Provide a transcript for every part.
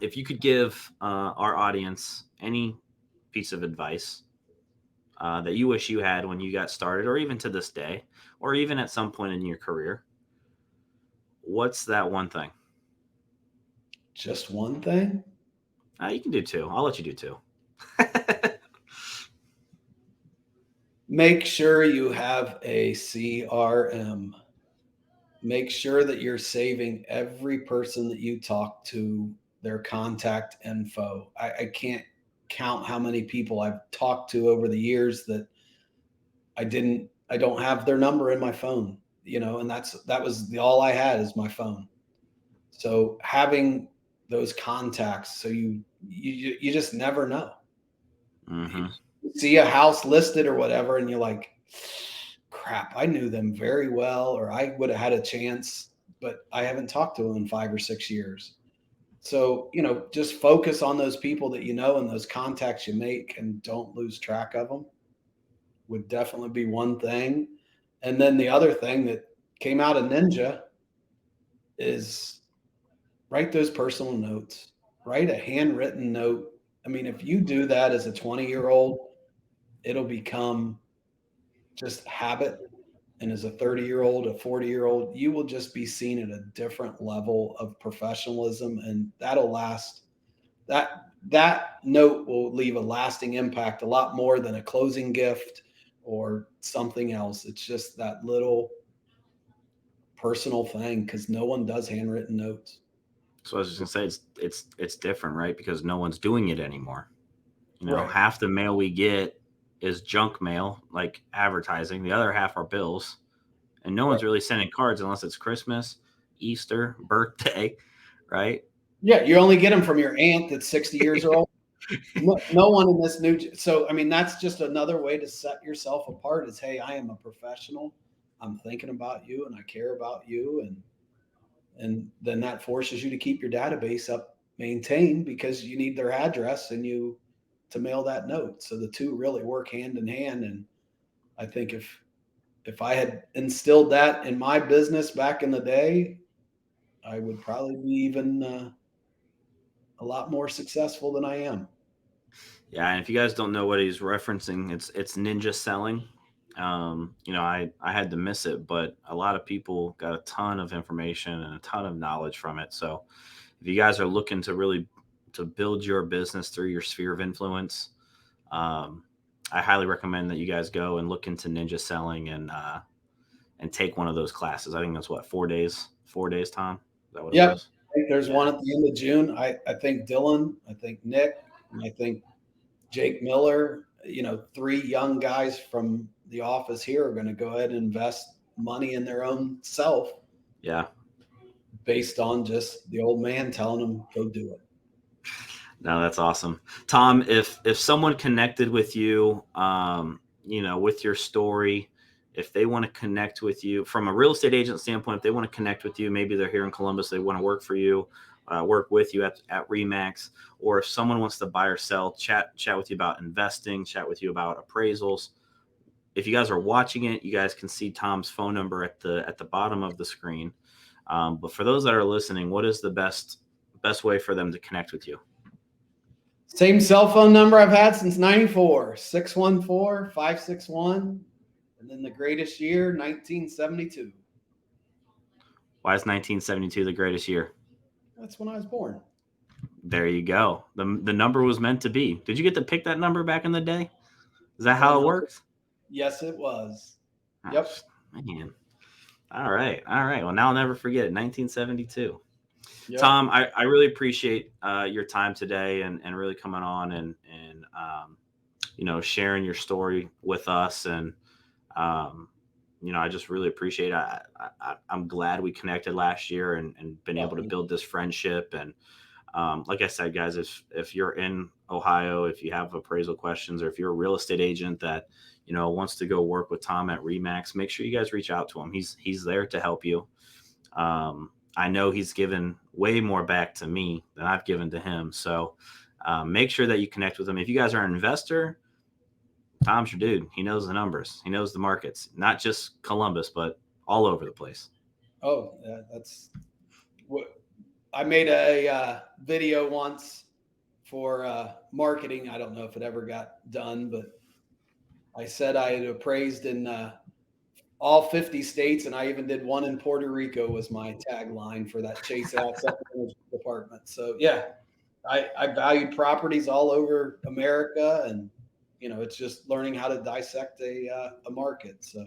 if you could give our audience any piece of advice that you wish you had when you got started, or even to this day, or even at some point in your career, what's that one thing? Just one thing? You can do two. I'll let you do two. Make sure you have a CRM. Make sure that you're saving every person that you talk to, their contact info. I can't count how many people I've talked to over the years that I don't have their number in my phone, and that was all I had is my phone. So having those contacts, so you just never know. Mm-hmm. You see a house listed or whatever, and you're like, crap, I knew them very well, or I would have had a chance, but I haven't talked to them in 5 or 6 years. So, just focus on those people that you know and those contacts you make, and don't lose track of them, would definitely be one thing. And then the other thing that came out of Ninja is write those personal notes, write a handwritten note. I mean, if you do that as a 20-year-old, it'll become just habit. And as a 30-year-old, a 40-year-old, you will just be seen at a different level of professionalism, and that'll last. That note will leave a lasting impact, a lot more than a closing gift or something else. It's just that little personal thing, because no one does handwritten notes. So I was just gonna say it's different, right? Because no one's doing it anymore. Right. Half the mail we get is junk mail, like advertising. The other half are bills, and no Right. one's really sending cards unless it's Christmas, Easter, birthday, right? Yeah, you only get them from your aunt that's 60 years old. No one in this new. So, I mean, that's just another way to set yourself apart is, hey, I am a professional. I'm thinking about you and I care about you. And then that forces you to keep your database up maintained, because you need their address and you to mail that note. So the two really work hand in hand. And I think if I had instilled that in my business back in the day, I would probably be even a lot more successful than I am. Yeah, and if you guys don't know what he's referencing, it's ninja selling. I had to miss it, but a lot of people got a ton of information and a ton of knowledge from it. So if you guys are looking to really to build your business through your sphere of influence, um, I highly recommend that you guys go and look into ninja selling and take one of those classes. I think that's what 4 days. 4 days, Tom. Is that what it Yep. was? I think there's Yeah. one at the end of June. I think Dylan, I think Nick, and I think Jake Miller, three young guys from the office here are going to go ahead and invest money in their own self Yeah. based on just the old man telling them, go do it. No, that's awesome, Tom. If someone connected with you, with your story, if they want to connect with you from a real estate agent standpoint, if they want to connect with you, maybe they're here in Columbus, they want to work for you, work with you at Remax, or if someone wants to buy or sell, chat with you about investing, chat with you about appraisals. If you guys are watching it, you guys can see Tom's phone number at the bottom of the screen. But for those that are listening, what is the best way for them to connect with you? Same cell phone number I've had since 94, 614-561. And then the greatest year, 1972. Why is 1972 the greatest year? That's when I was born. There you go. The number was meant to be. Did you get to pick that number back in the day? Is that how it 100. works? Yes, it was. Yep. Gosh, man. All right. All right. Well, now I'll never forget it. 1972. Yep. Tom, I really appreciate your time today and really coming on and sharing your story with us. And, um, I just really appreciate it. I'm glad we connected last year and been able to build this friendship. And like I said, guys, if you're in Ohio, if you have appraisal questions, or if you're a real estate agent that wants to go work with Tom at Remax, make sure you guys reach out to him. He's there to help you. I know he's given way more back to me than I've given to him. So make sure that you connect with him. If you guys are an investor, Tom's your dude. He knows the numbers. He knows the markets, not just Columbus, but all over the place. Oh, that's what I made a video once for marketing. I don't know if it ever got done, but I said I had appraised in all 50 states, and I even did one in Puerto Rico was my tagline for that Chase Asset Management Department. So yeah, I valued properties all over America, and it's just learning how to dissect a market. So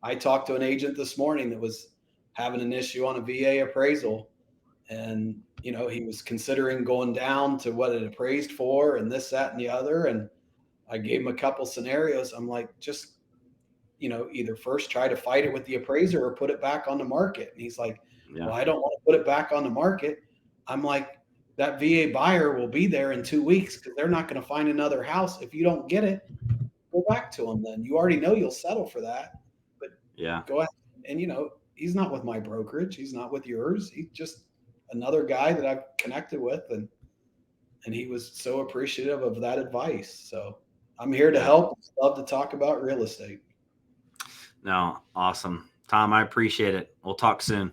I talked to an agent this morning that was having an issue on a VA appraisal, and he was considering going down to what it appraised for, and this, that, and the other. And I gave him a couple scenarios. I'm like, just either first try to fight it with the appraiser or put it back on the market. And he's like, Yeah. well, I don't want to put it back on the market. I'm like, that VA buyer will be there in 2 weeks because they're not going to find another house. If you don't get it, go back to them. Then you already know you'll settle for that. But Yeah. go ahead. And he's not with my brokerage. He's not with yours. He's just another guy that I've connected with. And he was so appreciative of that advice. So I'm here to help. Love to talk about real estate. No, awesome. Tom, I appreciate it. We'll talk soon.